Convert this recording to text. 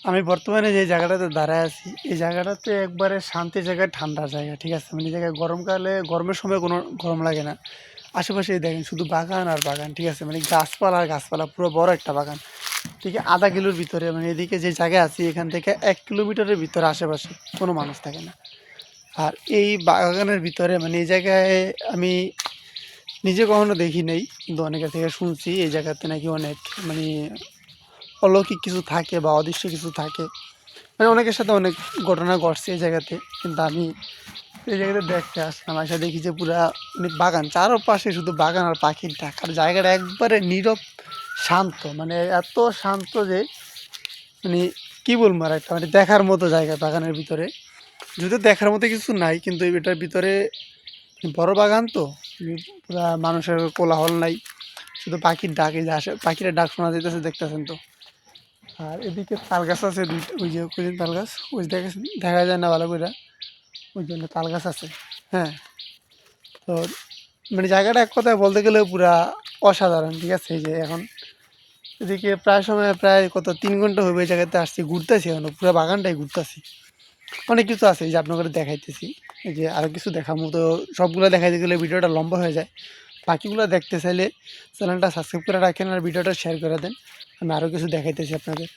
আমি বর্তমানে যে জায়গাটাতে দাঁড়ায় আছি, এই জায়গাটাতে একবারে শান্তির জায়গায়, ঠান্ডার জায়গা, ঠিক আছে? মানে এই জায়গায় গরমকালে গরমের সময় কোনো গরম লাগে না। আশেপাশে এই দেখেন শুধু বাগান আর বাগান, ঠিক আছে? মানে গাছপালা আর গাছপালা, পুরো বড় একটা বাগান। ঠিক আছে, আধা কিলোর ভিতরে, মানে এদিকে যে জায়গায় আছি এখান থেকে 1 কিলোমিটারের ভিতরে আশেপাশে কোনো মানুষ থাকে না। আর এই বাগানের ভিতরে মানে এই জায়গায় আমি নিজে কখনো দেখি নাই, কিন্তু অনেকের থেকে শুনছি এই জায়গাতে নাকি অনেক মানে অলৌকিক কিছু থাকে বা অদৃশ্য কিছু থাকে। মানে অনেকের সাথে অনেক ঘটনা ঘটছে এই জায়গাতে, কিন্তু আমি এই জায়গাতে দেখতে আসলাম, এসে দেখি যে পুরা মানে বাগান, চারপাশে শুধু বাগান আর পাখির ডাক, আর জায়গাটা একবারে নীরব, শান্ত, মানে এত শান্ত যে মানে কি বলবো, আর একটা মানে দেখার মতো জায়গা বাগানের ভিতরে। যদিও দেখার মতো কিছু নাই, কিন্তু এটার ভিতরে বড় বাগান তো, পুরা মানুষের কোলাহল নাই, শুধু পাখির ডাক, এই যে আসে পাখির ডাক শোনা যাইতেছে, দেখতেছেন তো। আর এদিকে তাল গাছ আছে দুইটা, ওই যে ওই তাল গাছ, ওই দেখা যায় না ভালো করে, ওই জন্য তাল গাছ আছে। হ্যাঁ, তো মানে জায়গাটা এক কথায় বলতে গেলে পুরা অসাধারণ, ঠিক আছে? এই যে এখন এদিকে প্রায় সময়, প্রায় কত 3 ঘন্টা হবে এই জায়গাতে আসছি, ঘুরতেছি, এখন পুরো বাগানটাই ঘুরতেছি। অনেক কিছু আছে এই যে আপনাকে দেখাইতেছি, এই যে আরও কিছু দেখার মতো, সবগুলো দেখাইতে গেলে ভিডিওটা লম্বা হয়ে যায়। বাকিগুলো দেখতে চাইলে চ্যানেলটা সাবস্ক্রাইব করে রাখেন আর ভিডিওটা শেয়ার করে দেন। আমি আরও কিছু দেখাইতেছি আপনাদের।